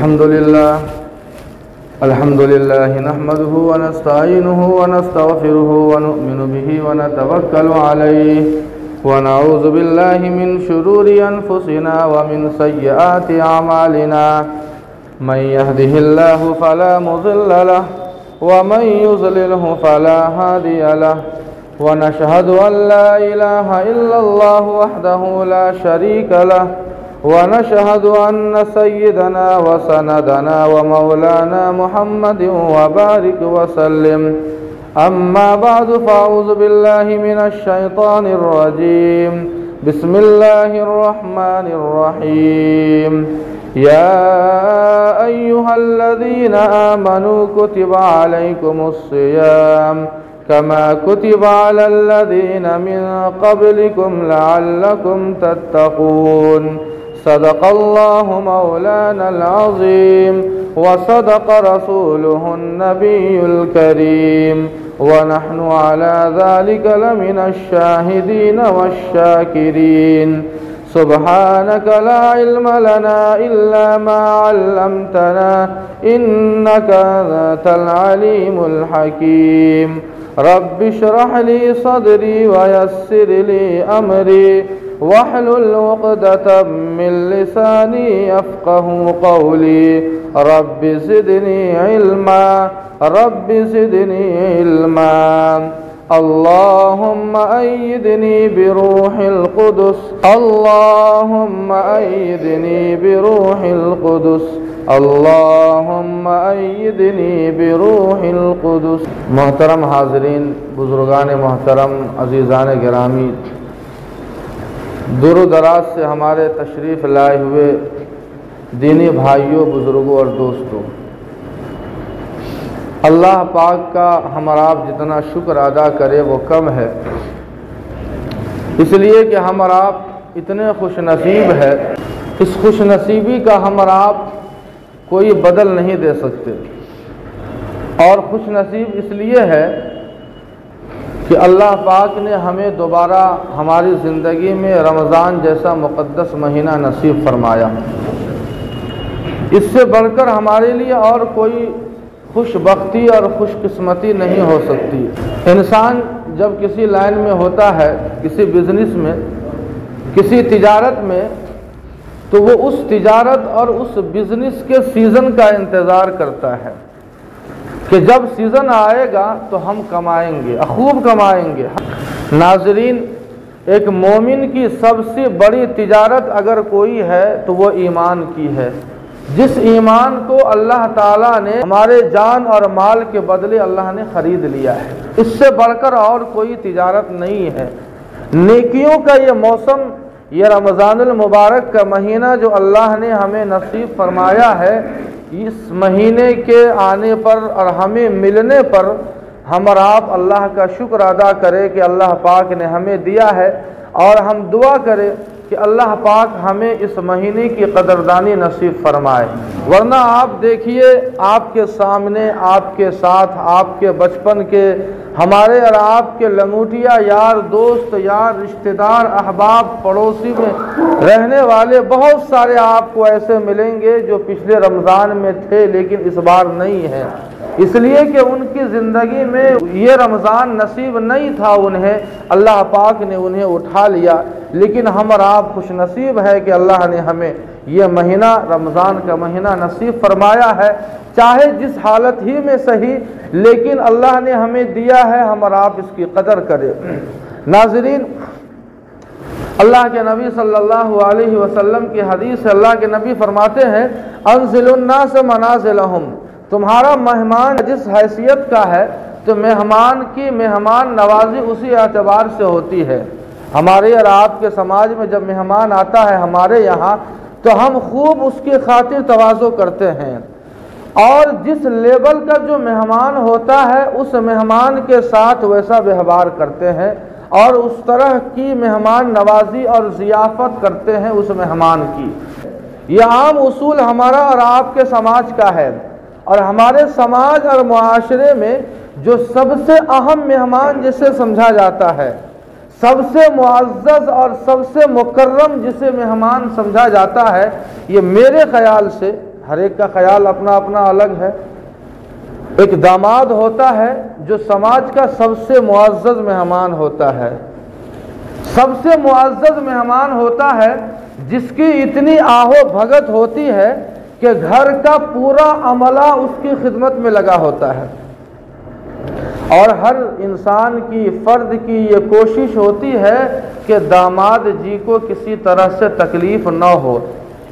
الحمد لله نحمده ونستعينه ونستغفره ونؤمن به ونتوكل عليه ونعوذ بالله من شرور أنفسنا ومن سيئات أعمالنا من يهده الله فلا مضل له ومن يضلله فلا هادي له ونشهد أن لا إله إلا الله وحده لا شريك له ونشهد أن سيدنا وسندنا ومولانا محمد وبارك وسلم أما بعد فأعوذ بالله من الشيطان الرجيم بسم الله الرحمن الرحيم يا أيها الذين آمنوا كتب عليكم الصيام كما كتب على الذين من قبلكم لعلكم تتقون صدق الله مولانا العظيم وصدق رسوله النبي الكريم ونحن على ذلك لمن الشاهدين والشاكرين سبحانك لا علم لنا إلا ما علمتنا إنك أنت العليم الحكيم رب اشرح لي صدري ويسر لي أمري واحلل عقدة من لساني يفقه قولي رب زدني علما رب زدني علما اللهم أيدني بروح القدس اللهم أيدني بروح القدس اللهم أيدني بروح القدس. محترم حاضرین، بزرگان محترم، عزیزان گرامی، دور و دراز سے ہمارے تشریف لائے ہوئے دینی بھائیوں، بزرگوں اور دوستوں، اللہ پاک کا ہم اور آپ جتنا شکر ادا کرے وہ کم ہے، اس لیے کہ ہم اور آپ اتنے خوش نصیب ہے. اس خوش نصیبی کا ہم اور آپ کوئی بدل نہیں دے سکتے، اور خوش نصیب اس لیے ہے کہ اللہ پاک نے ہمیں دوبارہ ہماری زندگی میں رمضان جیسا مقدس مہینہ نصیب فرمایا. اس سے بڑھ کر ہمارے لیے اور کوئی خوش بختی اور خوش قسمتی نہیں ہو سکتی. انسان جب کسی لائن میں ہوتا ہے، کسی بزنس میں، کسی تجارت میں، تو وہ اس تجارت اور اس بزنس کے سیزن کا انتظار کرتا ہے کہ جب سیزن آئے گا تو ہم کمائیں گے، خوب کمائیں گے. ناظرین، ایک مومن کی سب سے بڑی تجارت اگر کوئی ہے تو وہ ایمان کی ہے، جس ایمان کو اللہ تعالیٰ نے ہمارے جان اور مال کے بدلے اللہ نے خرید لیا ہے. اس سے بڑھ کر اور کوئی تجارت نہیں ہے. نیکیوں کا یہ موسم، یہ رمضان المبارک کا مہینہ جو اللہ نے ہمیں نصیب فرمایا ہے، اس مہینے کے آنے پر اور ہمیں ملنے پر ہم اور آپ اللہ کا شکر ادا کریں کہ اللہ پاک نے ہمیں دیا ہے، اور ہم دعا کریں کہ اللہ پاک ہمیں اس مہینے کی قدردانی نصیب فرمائے. ورنہ آپ دیکھیے، آپ کے سامنے، آپ کے ساتھ، آپ کے بچپن کے، ہمارے اور آپ کے لنگوٹیا یار، دوست یار، رشتہ دار، احباب، پڑوسی میں رہنے والے بہت سارے آپ کو ایسے ملیں گے جو پچھلے رمضان میں تھے لیکن اس بار نہیں ہیں، اس لیے کہ ان کی زندگی میں یہ رمضان نصیب نہیں تھا انہیں، اللہ پاک نے انہیں اٹھا لیا. لیکن ہم اور آپ خوش نصیب ہے کہ اللہ نے ہمیں یہ مہینہ، رمضان کا مہینہ نصیب فرمایا ہے، چاہے جس حالت ہی میں صحیح، لیکن اللہ نے ہمیں دیا ہے، ہم اور آپ اس کی قدر کریں. ناظرین، اللہ کے نبی صلی اللہ علیہ وسلم کی حدیث سے اللہ کے نبی فرماتے ہیں، انزل الناس منازلہم، تمہارا مہمان جس حیثیت کا ہے تو مہمان کی مہمان نوازی اسی اعتبار سے ہوتی ہے. ہمارے اور آپ کے سماج میں جب مہمان آتا ہے ہمارے یہاں تو ہم خوب اس کی خاطر تواضع کرتے ہیں، اور جس لیول کا جو مہمان ہوتا ہے اس مہمان کے ساتھ ویسا ویوہار کرتے ہیں، اور اس طرح کی مہمان نوازی اور ضیافت کرتے ہیں اس مہمان کی. یہ عام اصول ہمارا اور آپ کے سماج کا ہے، اور ہمارے سماج اور معاشرے میں جو سب سے اہم مہمان جسے سمجھا جاتا ہے، سب سے معزز اور سب سے مکرم جسے مہمان سمجھا جاتا ہے، یہ میرے خیال سے ہر ایک کا خیال اپنا اپنا الگ ہے۔ ایک داماد ہوتا ہے جو سماج کا سب سے معزز مہمان ہوتا ہے، سب سے معزز مہمان ہوتا ہے، جس کی اتنی آہو بھگت ہوتی ہے کہ گھر کا پورا عملہ اس کی خدمت میں لگا ہوتا ہے، اور ہر انسان کی، فرد کی یہ کوشش ہوتی ہے کہ داماد جی کو کسی طرح سے تکلیف نہ ہو،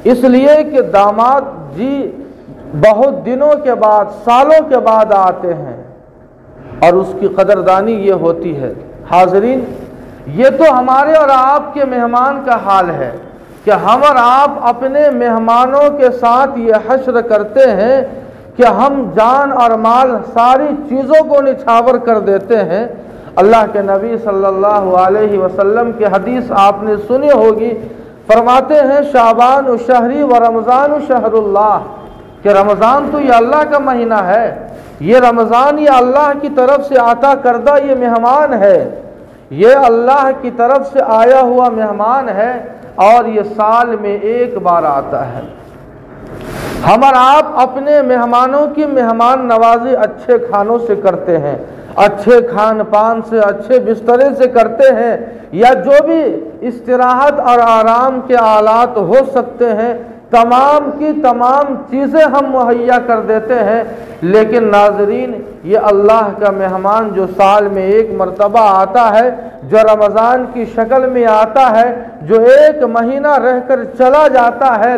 اس لیے کہ داماد جی بہت دنوں کے بعد، سالوں کے بعد آتے ہیں، اور اس کی قدردانی یہ ہوتی ہے۔ حاضرین، یہ تو ہمارے اور آپ کے مہمان کا حال ہے کہ ہم اور آپ اپنے مہمانوں کے ساتھ یہ حشر کرتے ہیں کہ ہم جان اور مال ساری چیزوں کو نچھاور کر دیتے ہیں۔ اللہ کے نبی صلی اللہ علیہ وسلم کی حدیث آپ نے سنی ہوگی، فرماتے ہیں شعبان شہری و رمضان شہر اللہ، کہ رمضان تو یہ اللہ کا مہینہ ہے، یہ رمضان یہ اللہ کی طرف سے عطا کردہ یہ مہمان ہے، یہ اللہ کی طرف سے آیا ہوا مہمان ہے، اور یہ سال میں ایک بار آتا ہے۔ ہم اور آپ اپنے مہمانوں کی مہمان نوازی اچھے کھانوں سے کرتے ہیں، اچھے کھان پان سے، اچھے بسترے سے کرتے ہیں، یا جو بھی استراحت اور آرام کے آلات ہو سکتے ہیں تمام کی تمام چیزیں ہم مہیا کر دیتے ہیں۔ لیکن ناظرین، یہ اللہ کا مہمان جو سال میں ایک مرتبہ آتا ہے، جو رمضان کی شکل میں آتا ہے، جو ایک مہینہ رہ کر چلا جاتا ہے،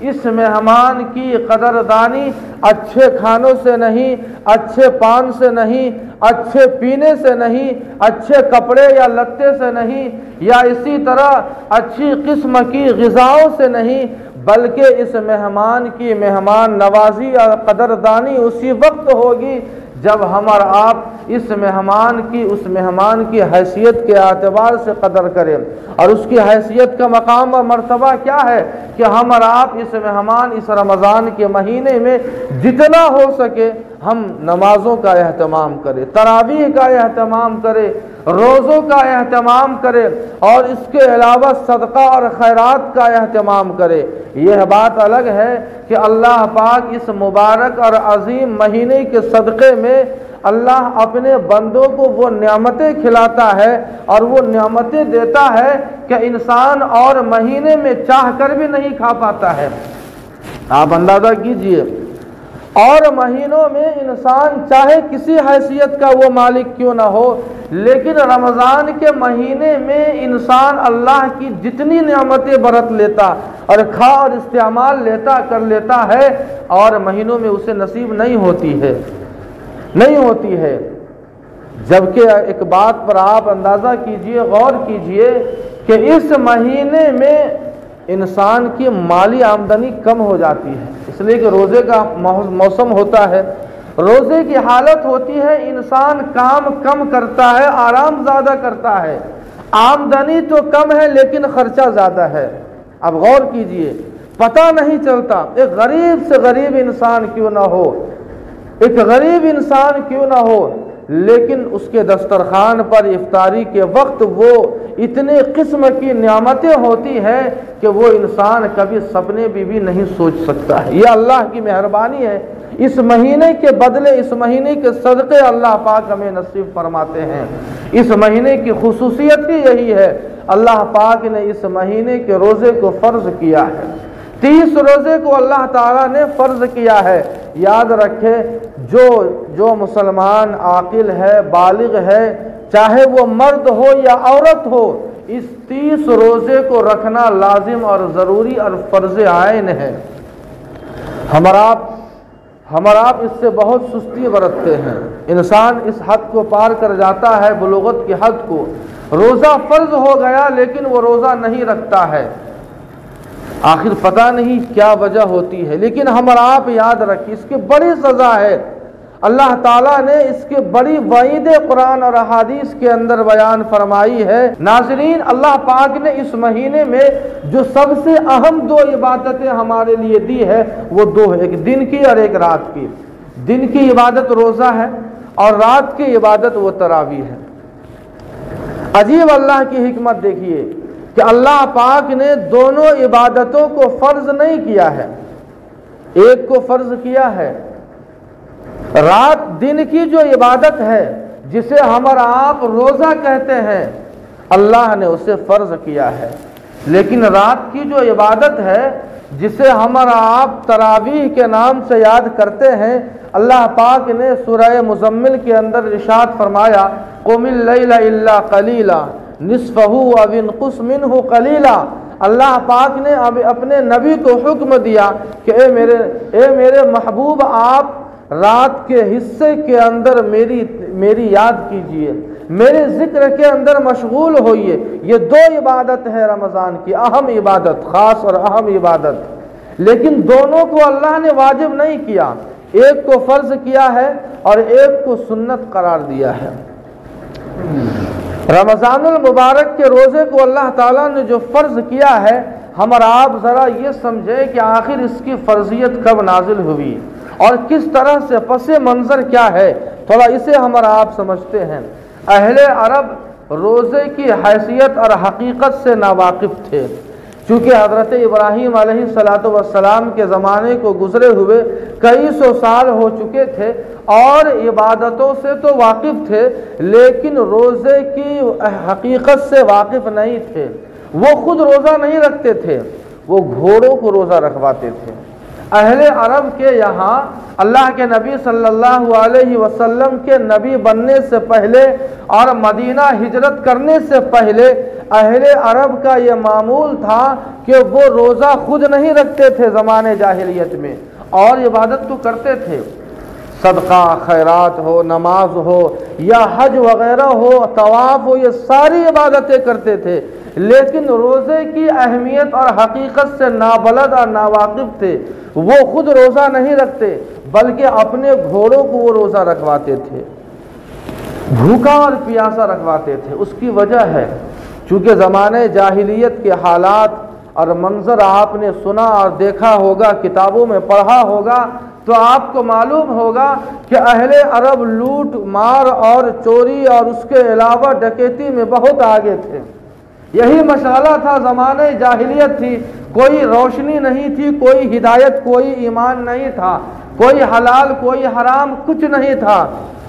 اس مہمان کی قدردانی اچھے کھانوں سے نہیں، اچھے پان سے نہیں، اچھے پینے سے نہیں، اچھے کپڑے یا لتے سے نہیں، یا اسی طرح اچھی قسم کی غذاؤں سے نہیں، بلکہ اس مہمان کی مہمان نوازی اور قدردانی اسی وقت ہوگی جب ہم اور آپ اس مہمان کی حیثیت کے اعتبار سے قدر کریں۔ اور اس کی حیثیت کا مقام اور مرتبہ کیا ہے کہ ہم اور آپ اس مہمان اس رمضان کے مہینے میں جتنا ہو سکے ہم نمازوں کا اہتمام کریں، تراویح کا اہتمام کریں، روزوں کا اہتمام کرے، اور اس کے علاوہ صدقہ اور خیرات کا اہتمام کرے۔ یہ بات الگ ہے کہ اللہ پاک اس مبارک اور عظیم مہینے کے صدقے میں اللہ اپنے بندوں کو وہ نعمتیں کھلاتا ہے اور وہ نعمتیں دیتا ہے کہ انسان اور مہینے میں چاہ کر بھی نہیں کھا پاتا ہے۔ آپ اندازہ کیجئے، اور مہینوں میں انسان چاہے کسی حیثیت کا وہ مالک کیوں نہ ہو، لیکن رمضان کے مہینے میں انسان اللہ کی جتنی نعمتیں برت لیتا اور کھا اور استعمال کر لیتا ہے، اور مہینوں میں اسے نصیب نہیں ہوتی ہے۔ جبکہ ایک بات پر آپ اندازہ کیجئے، غور کیجئے کہ اس مہینے میں انسان کی مالی آمدنی کم ہو جاتی ہے، اس لیے کہ روزے کا موسم ہوتا ہے، روزے کی حالت ہوتی ہے، انسان کام کم کرتا ہے، آرام زیادہ کرتا ہے، آمدنی تو کم ہے لیکن خرچہ زیادہ ہے۔ اب غور کیجئے، پتہ نہیں چلتا ایک غریب سے غریب انسان کیوں نہ ہو، ایک غریب انسان کیوں نہ ہو، لیکن اس کے دسترخوان پر افطاری کے وقت وہ اتنے قسم کی نعمتیں ہوتی ہیں کہ وہ انسان کبھی سپنے بھی نہیں سوچ سکتا ہے۔ یہ اللہ کی مہربانی ہے، اس مہینے کے بدلے، اس مہینے کے صدقے اللہ پاک ہمیں نصیب فرماتے ہیں۔ اس مہینے کی خصوصیت ہی یہی ہے، اللہ پاک نے اس مہینے کے روزے کو فرض کیا ہے، 30 روزے کو اللہ تعالیٰ نے فرض کیا ہے۔ یاد رکھے، جو مسلمان عاقل ہے، بالغ ہے، چاہے وہ مرد ہو یا عورت ہو، اس 30 روزے کو رکھنا لازم اور ضروری اور فرض عین ہے۔ ہم اور آپ اس سے بہت سستی برتتے ہیں، انسان اس حد کو پار کر جاتا ہے، بلوغت کی حد کو، روزہ فرض ہو گیا لیکن وہ روزہ نہیں رکھتا ہے، آخر پتہ نہیں کیا وجہ ہوتی ہے۔ لیکن ہم اور آپ یاد رکھیں، اس کی بڑی سزا ہے، اللہ تعالیٰ نے اس کی بڑی وعید قرآن اور احادیث کے اندر بیان فرمائی ہے۔ ناظرین، اللہ پاک نے اس مہینے میں جو سب سے اہم 2 عبادتیں ہمارے لیے دی ہے وہ 2 ہیں، ایک دن کی اور ایک رات کی۔ دن کی عبادت روزہ ہے اور رات کی عبادت وہ تراویح ہے۔ عجیب اللہ کی حکمت دیکھیے کہ اللہ پاک نے دونوں عبادتوں کو فرض نہیں کیا ہے، ایک کو فرض کیا ہے۔ رات دن کی جو عبادت ہے جسے ہم اور آپ روزہ کہتے ہیں، اللہ نے اسے فرض کیا ہے، لیکن رات کی جو عبادت ہے جسے ہم اور آپ تراویح کے نام سے یاد کرتے ہیں، اللہ پاک نے سورہ مزمل کے اندر ارشاد فرمایا قم اللیل الا قلیلا نصفہ او انقص منہ قلیلا۔ اللہ پاک نے اب اپنے نبی کو حکم دیا کہ اے میرے محبوب، آپ رات کے حصے کے اندر میری یاد کیجئے، میرے ذکر کے اندر مشغول ہوئیے۔ یہ دو عبادت ہے رمضان کی، اہم عبادت، خاص اور اہم عبادت، لیکن دونوں کو اللہ نے واجب نہیں کیا، ایک کو فرض کیا ہے اور ایک کو سنت قرار دیا ہے۔ رمضان المبارک کے روزے کو اللہ تعالیٰ نے جو فرض کیا ہے، ہم اور آپ ذرا یہ سمجھیں کہ آخر اس کی فرضیت کب نازل ہوئی اور کس طرح سے پس منظر کیا ہے، تھوڑا اسے ہم اور آپ سمجھتے ہیں۔ اہل عرب روزے کی حیثیت اور حقیقت سے ناواقف تھے، چونکہ حضرت ابراہیم علیہ السلام کے زمانے کو گزرے ہوئے کئی سو سال ہو چکے تھے اور عبادتوں سے تو واقف تھے، لیکن روزے کی حقیقت سے واقف نہیں تھے۔ وہ خود روزہ نہیں رکھتے تھے، وہ گھوڑوں کو روزہ رکھواتے تھے۔ اہل عرب کے یہاں اللہ کے نبی صلی اللہ علیہ وسلم کے نبی بننے سے پہلے اور مدینہ ہجرت کرنے سے پہلے اہل عرب کا یہ معمول تھا کہ وہ روزہ خود نہیں رکھتے تھے زمانے جاہلیت میں، اور عبادت تو کرتے تھے، صدقہ خیرات ہو، نماز ہو یا حج وغیرہ ہو، طواف ہو، یہ ساری عبادتیں کرتے تھے، لیکن روزے کی اہمیت اور حقیقت سے نابلد اور ناواقف تھے۔ وہ خود روزہ نہیں رکھتے بلکہ اپنے گھوڑوں کو وہ روزہ رکھواتے تھے، بھوکا اور پیاسا رکھواتے تھے۔ اس کی وجہ ہے چونکہ زمانے جاہلیت کے حالات اور منظر آپ نے سنا اور دیکھا ہوگا، کتابوں میں پڑھا ہوگا، تو آپ کو معلوم ہوگا کہ اہل عرب لوٹ مار اور چوری اور اس کے علاوہ ڈکیتی میں بہت آگے تھے۔ یہی مشغلہ تھا، زمانے جاہلیت تھی، کوئی روشنی نہیں تھی، کوئی ہدایت، کوئی ایمان نہیں تھا، کوئی حلال کوئی حرام، کچھ نہیں تھا۔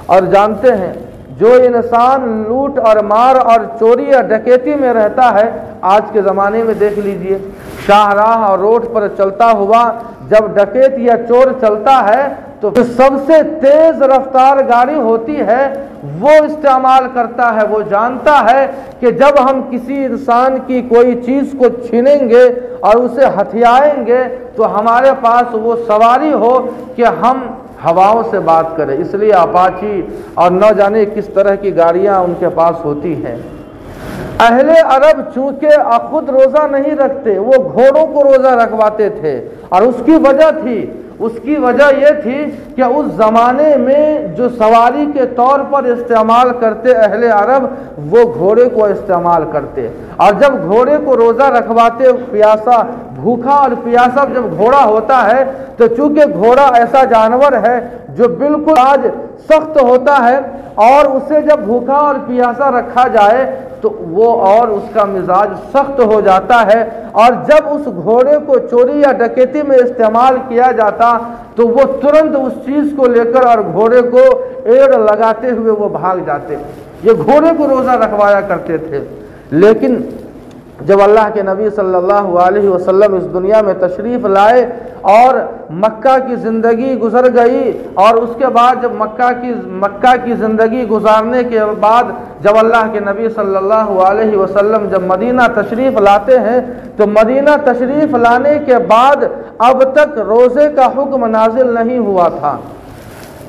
اور جانتے ہیں جو انسان لوٹ اور مار اور چوری اور ڈکیتی میں رہتا ہے، آج کے زمانے میں دیکھ لیجئے، شاہراہ اور روڈ پر چلتا ہوا جب ڈکیت یا چور چلتا ہے تو سب سے تیز رفتار گاڑی ہوتی ہے وہ استعمال کرتا ہے۔ وہ جانتا ہے کہ جب ہم کسی انسان کی کوئی چیز کو چھینیں گے اور اسے ہتھیائیں گے تو ہمارے پاس وہ سواری ہو کہ ہم ہواؤں سے بات کریں، اس لیے اپاچی اور نہ جانے کس طرح کی گاڑیاں ان کے پاس ہوتی ہیں۔ اہل عرب چونکہ خود روزہ نہیں رکھتے، وہ گھوڑوں کو روزہ رکھواتے تھے، اور اس کی وجہ یہ تھی کہ اس زمانے میں جو سواری کے طور پر استعمال کرتے اہل عرب، وہ گھوڑے کو استعمال کرتے، اور جب گھوڑے کو روزہ رکھواتے، پیاسا بھوکا اور پیاسا جب گھوڑا ہوتا ہے تو چونکہ گھوڑا ایسا جانور ہے جو بالکل آج سخت ہوتا ہے، اور اسے جب بھوکا اور پیاسا رکھا جائے تو وہ اور اس کا مزاج سخت ہو جاتا ہے، اور جب اس گھوڑے کو چوری یا ڈکیتی میں استعمال کیا جاتا تو وہ ترنت اس چیز کو لے کر اور گھوڑے کو ایڑ لگاتے ہوئے وہ بھاگ جاتے۔ یہ گھوڑے کو روزہ رکھوایا کرتے تھے۔ لیکن جب اللہ کے نبی صلی اللہ علیہ وسلم اس دنیا میں تشریف لائے اور مکہ کی زندگی گزر گئی، اور اس کے بعد جب مکہ کی زندگی گزارنے کے بعد جب اللہ کے نبی صلی اللہ علیہ وسلم جب مدینہ تشریف لاتے ہیں تو مدینہ تشریف لانے کے بعد اب تک روزے کا حکم نازل نہیں ہوا تھا۔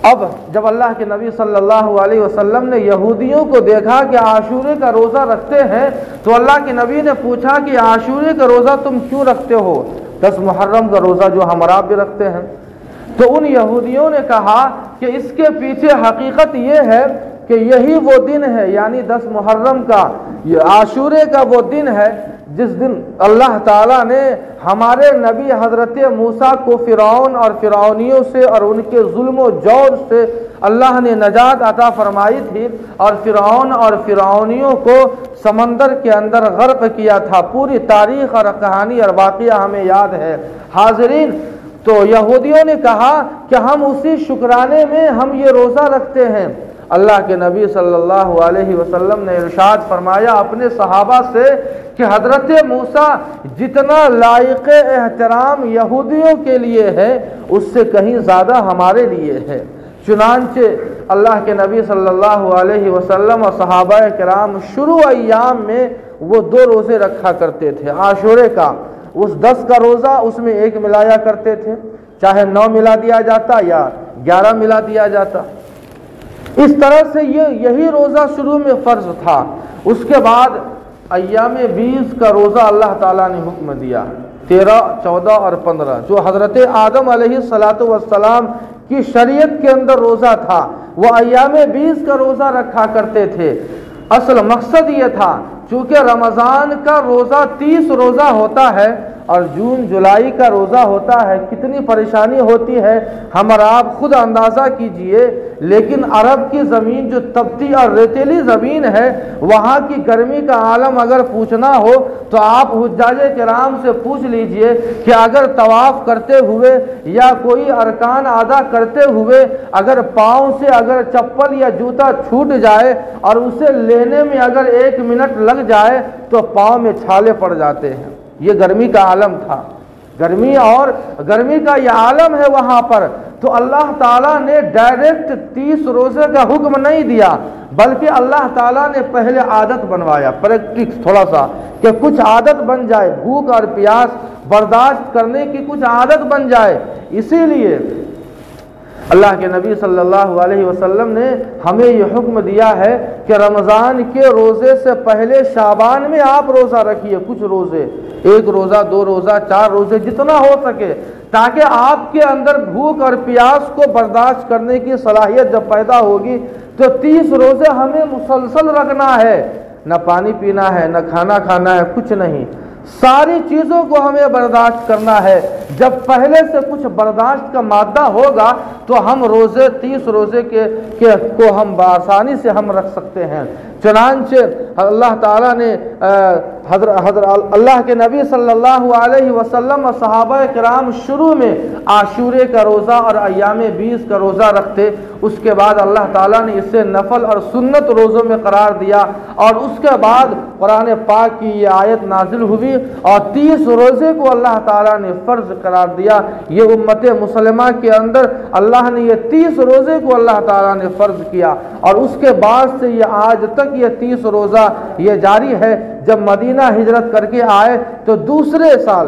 اب جب اللہ کے نبی صلی اللہ علیہ وسلم نے یہودیوں کو دیکھا کہ عاشورے کا روزہ رکھتے ہیں تو اللہ کے نبی نے پوچھا کہ عاشورے کا روزہ تم کیوں رکھتے ہو؟ 10 محرم کا روزہ جو ہم آپ بھی رکھتے ہیں۔ تو ان یہودیوں نے کہا کہ اس کے پیچھے حقیقت یہ ہے کہ یہی وہ دن ہے، یعنی 10 محرم کا عاشورے کا وہ دن ہے جس دن اللہ تعالیٰ نے ہمارے نبی حضرت موسیٰ کو فرعون اور فرعونیوں سے اور ان کے ظلم و جور سے اللہ نے نجات عطا فرمائی تھی، اور فرعون اور فرعونیوں کو سمندر کے اندر غرق کیا تھا۔ پوری تاریخ اور کہانی اور واقعہ ہمیں یاد ہے۔ حاضرین، تو یہودیوں نے کہا کہ ہم اسی شکرانے میں ہم یہ روزہ رکھتے ہیں۔ اللہ کے نبی صلی اللہ علیہ وسلم نے ارشاد فرمایا اپنے صحابہ سے کہ حضرت موسیٰ جتنا لائق احترام یہودیوں کے لیے ہے اس سے کہیں زیادہ ہمارے لیے ہے۔ چنانچہ اللہ کے نبی صلی اللہ علیہ وسلم اور صحابہ کرام شروع ایام میں وہ 2 روزے رکھا کرتے تھے۔ عاشورے کا اس 10 کا روزہ اس میں 1 ملایا کرتے تھے، چاہے 9 ملا دیا جاتا یا 11 ملا دیا جاتا۔ اس طرح سے یہی روزہ شروع میں فرض تھا۔ اس کے بعد ایام 20 کا روزہ اللہ تعالیٰ نے حکم دیا، 13، 14 اور 15، جو حضرت آدم علیہ السلام کی شریعت کے اندر روزہ تھا، وہ ایام 20 کا روزہ رکھا کرتے تھے۔ اصل مقصد یہ تھا چونکہ رمضان کا روزہ 30 روزہ ہوتا ہے اور جون جولائی کا روزہ ہوتا ہے، کتنی پریشانی ہوتی ہے ہم اور آپ خود اندازہ کیجئے۔ لیکن عرب کی زمین جو تپتی اور ریتیلی زمین ہے، وہاں کی گرمی کا عالم اگر پوچھنا ہو تو آپ حجاج کرام سے پوچھ لیجئے کہ اگر طواف کرتے ہوئے یا کوئی ارکان ادا کرتے ہوئے اگر پاؤں سے اگر چپل یا جوتا چھوٹ جائے اور اسے لینے میں اگر 1 منٹ لگ جائے تو پاؤں میں چھالے پڑ جاتے ہیں۔ یہ گرمی کا عالم تھا، گرمی کا یہ عالم ہے وہاں پر۔ تو اللہ تعالیٰ نے ڈائریکٹ 30 روزے کا حکم نہیں دیا، بلکہ اللہ تعالیٰ نے پہلے عادت بنوایا، پریکٹس تھوڑا سا کہ کچھ عادت بن جائے، بھوک اور پیاس برداشت کرنے کی کچھ عادت بن جائے۔ اسی لیے اللہ کے نبی صلی اللہ علیہ وسلم نے ہمیں یہ حکم دیا ہے کہ رمضان کے روزے سے پہلے شعبان میں آپ روزہ رکھیے، کچھ روزے، 1 روزہ، 2 روزہ، 4 روزے، جتنا ہو سکے، تاکہ آپ کے اندر بھوک اور پیاس کو برداشت کرنے کی صلاحیت جب پیدا ہوگی تو 30 روزے ہمیں مسلسل رکھنا ہے، نہ پانی پینا ہے، نہ کھانا کھانا ہے، کچھ نہیں، ساری چیزوں کو ہمیں برداشت کرنا ہے۔ جب پہلے سے کچھ برداشت کا مادہ ہوگا تو ہم روزے 30 روزے کو ہم بآسانی سے ہم رکھ سکتے ہیں۔ چنانچہ اللہ تعالیٰ نے اللہ کے نبی صلی اللہ علیہ وسلم اور صحابہ کرام شروع میں عاشورے کا روزہ اور ایام 20 کا روزہ رکھتے، اس کے بعد اللہ تعالیٰ نے اسے نفل اور سنت روزوں میں قرار دیا، اور اس کے بعد قرآن پاک کی یہ آیت نازل ہوئی اور 30 روزے کو اللہ تعالیٰ نے فرض قرار دیا۔ یہ امت مسلمہ کے اندر اللہ نے یہ 30 روزے کو اللہ تعالیٰ نے فرض کیا، اور اس کے بعد سے یہ آج تک یہ 30 روزہ یہ جاری ہے۔ جب مدینہ ہجرت کر کے آئے تو دوسرے سال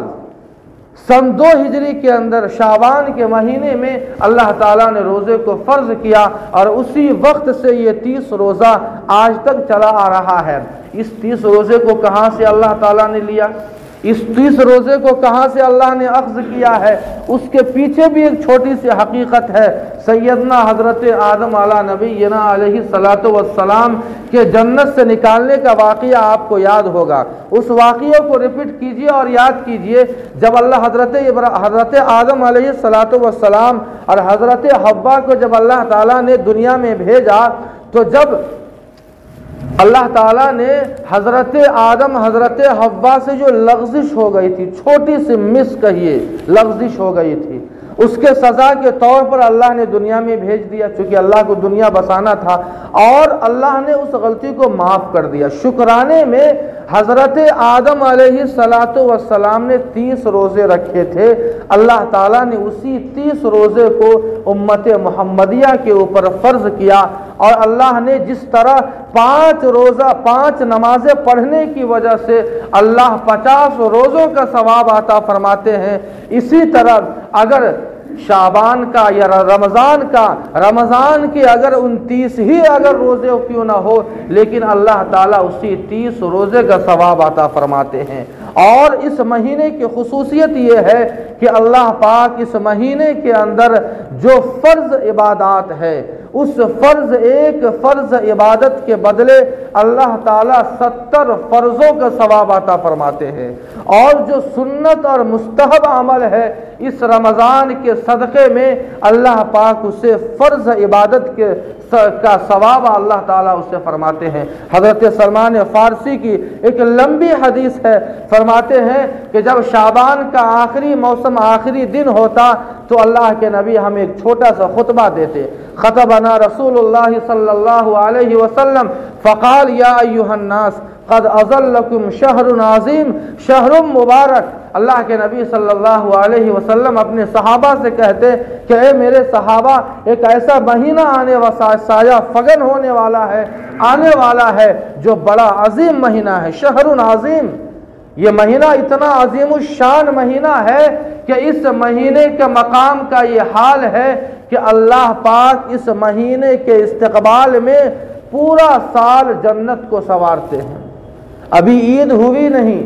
سن 2 ہجری کے اندر شعبان کے مہینے میں اللہ تعالیٰ نے روزے کو فرض کیا، اور اسی وقت سے یہ 30 روزہ آج تک چلا آ رہا ہے۔ اس 30 روزے کو کہاں سے اللہ تعالیٰ نے لیا؟ اس 30 روزے کو کہاں سے اللہ نے اخذ کیا ہے؟ اس کے پیچھے بھی ایک چھوٹی سی حقیقت ہے۔ سیدنا حضرت آدم علیہ نبینا علیہ السلام کے جنت سے نکالنے کا واقعہ آپ کو یاد ہوگا۔ اس واقعے کو ریپیٹ کیجئے اور یاد کیجئے۔ جب اللہ حضرت آدم علیہ السلام اور حضرت حوا کو جب اللہ تعالیٰ نے دنیا میں بھیجا، تو جب اللہ تعالیٰ نے حضرت آدم حضرت حوا سے جو لغزش ہو گئی تھی، چھوٹی سی مس کہیے، لغزش ہو گئی تھی، اس کے سزا کے طور پر اللہ نے دنیا میں بھیج دیا، چونکہ اللہ کو دنیا بسانا تھا، اور اللہ نے اس غلطی کو معاف کر دیا۔ شکرانے میں حضرت آدم علیہ السلام نے 30 روزے رکھے تھے، اللہ تعالیٰ نے اسی 30 روزے کو امت محمدیہ کے اوپر فرض کیا، اور اللہ نے جس طرح 5 نمازیں پڑھنے کی وجہ سے اللہ 50 روزوں کا ثواب عطا فرماتے ہیں، اسی طرح اگر شعبان کا یا رمضان کے اگر 29 ہی اگر روزے کیوں نہ ہو، لیکن اللہ تعالیٰ اسی 30 روزے کا ثواب عطا فرماتے ہیں۔ اور اس مہینے کی خصوصیت یہ ہے کہ اللہ پاک اس مہینے کے اندر جو فرض عبادات ہے اس ایک فرض عبادت کے بدلے اللہ تعالیٰ 70 فرضوں کا ثواب عطا فرماتے ہیں، اور جو سنت اور مستحب عمل ہے اس رمضان کے صدقے میں اللہ پاک اسے فرض عبادت کا ثواب اللہ تعالیٰ اسے فرماتے ہیں۔ حضرت سلمان فارسی کی ایک لمبی حدیث ہے، فرماتے ہیں کہ جب شعبان کا آخری موسم آخری دن ہوتا تو اللہ کے نبی ہمیں ایک چھوٹا سا خطبہ دیتے۔ خطبنا رسول اللہ صلی اللہ علیہ وسلم فقال یا ایھا الناس قد اظلکم شہر عظیم شہر مبارک۔ اللہ کے نبی صلی اللہ علیہ وسلم اپنے صحابہ سے کہتے کہ اے میرے صحابہ، ایک ایسا مہینہ آنے والا، سایہ فگن ہونے والا ہے، آنے والا ہے جو بڑا عظیم مہینہ ہے، شہر عظیم۔ یہ مہینہ اتنا عظیم الشان مہینہ ہے کہ اس مہینے کے مقام کا یہ حال ہے کہ اللہ پاک اس مہینے کے استقبال میں پورا سال جنت کو سنوارتے ہیں۔ ابھی عید ہوئی نہیں،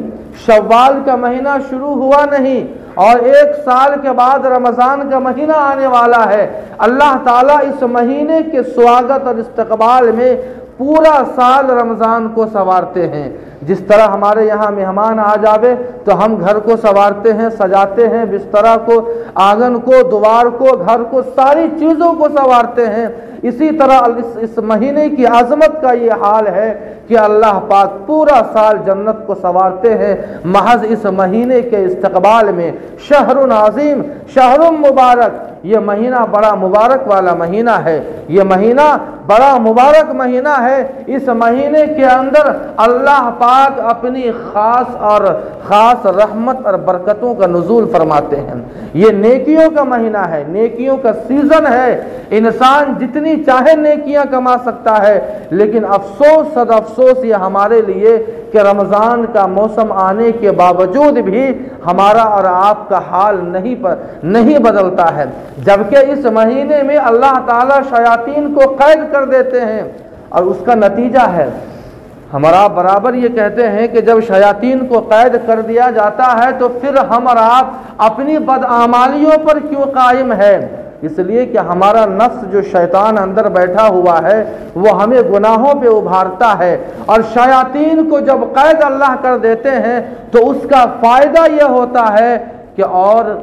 شوال کا مہینہ شروع ہوا نہیں، اور ایک سال کے بعد رمضان کا مہینہ آنے والا ہے۔ اللہ تعالیٰ اس مہینے کے سواگت اور استقبال میں پورا سال رمضان کو سنوارتے ہیں۔ جس طرح ہمارے یہاں مہمان آ جاوے تو ہم گھر کو سنوارتے ہیں، سجاتے ہیں، بسترا کو، آنگن کو، دوار کو، گھر کو، ساری چیزوں کو سنوارتے ہیں، اسی طرح اس مہینے کی عظمت کا یہ حال ہے کہ اللہ پاک پورا سال جنت کو سنوارتے ہیں محض اس مہینے کے استقبال میں۔ شہر عظیم شہر مبارک، یہ مہینہ بڑا مبارک والا مہینہ ہے، یہ مہینہ بڑا مبارک مہینہ ہے۔ اس مہینے کے اندر اللہ پاک اپنی خاص رحمت اور برکتوں کا نزول فرماتے ہیں۔ یہ نیکیوں کا مہینہ ہے، نیکیوں کا سیزن ہے، انسان جتنی چاہے نیکیاں کما سکتا ہے، لیکن افسوس صد افسوس یہ ہمارے لیے کہ رمضان کا موسم آنے کے باوجود بھی ہمارا اور آپ کا حال نہیں بدلتا ہے، جبکہ اس مہینے میں اللہ تعالیٰ شیاطین کو قید کر دیتے ہیں، اور اس کا نتیجہ ہے ہمارا برابر یہ کہتے ہیں کہ جب شیاطین کو قید کر دیا جاتا ہے تو پھر ہم اور آپ اپنی بدعمالیوں پر کیوں قائم ہے؟ اس لیے کہ ہمارا نفس جو شیطان اندر بیٹھا ہوا ہے وہ ہمیں گناہوں پہ ابھارتا ہے، اور شیاطین کو جب قید اللہ کر دیتے ہیں تو اس کا فائدہ یہ ہوتا ہے کہ اور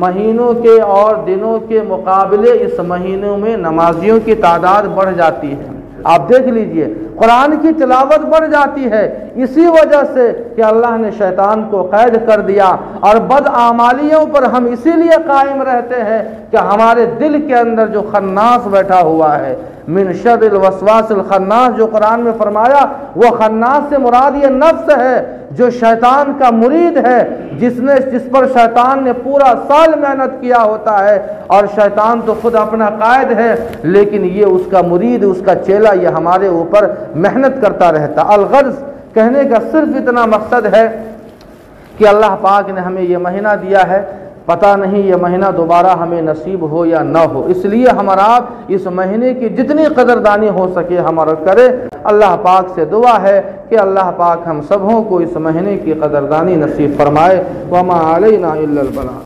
مہینوں کے اور دنوں کے مقابلے اس مہینوں میں نمازیوں کی تعداد بڑھ جاتی ہے۔ آپ دیکھ لیجئے قرآن کی تلاوت بڑھ جاتی ہے، اسی وجہ سے کہ اللہ نے شیطان کو قید کر دیا، اور بدعمالیوں پر ہم اسی لیے قائم رہتے ہیں کہ ہمارے دل کے اندر جو خناس بیٹھا ہوا ہے، من شر الوسواس الخناس جو قرآن میں فرمایا، وہ خناس سے مراد یہ نفس ہے جو شیطان کا مرید ہے، جس پر شیطان نے پورا سال محنت کیا ہوتا ہے، اور شیطان تو خود اپنا قائد ہے، لیکن یہ اس کا مرید، اس کا چیلا، یہ ہمارے اوپر محنت کرتا رہتا۔ الغرض کہنے کا صرف اتنا مقصد ہے کہ اللہ پاک نے ہمیں یہ مہینہ دیا ہے، پتہ نہیں یہ مہینہ دوبارہ ہمیں نصیب ہو یا نہ ہو، اس لیے ہمارا آپ اس مہینے کی جتنی قدردانی ہو سکے ہمارا کرے۔ اللہ پاک سے دعا ہے کہ اللہ پاک ہم سبوں کو اس مہینے کی قدردانی نصیب فرمائے۔ وما علینا الا البلاغ۔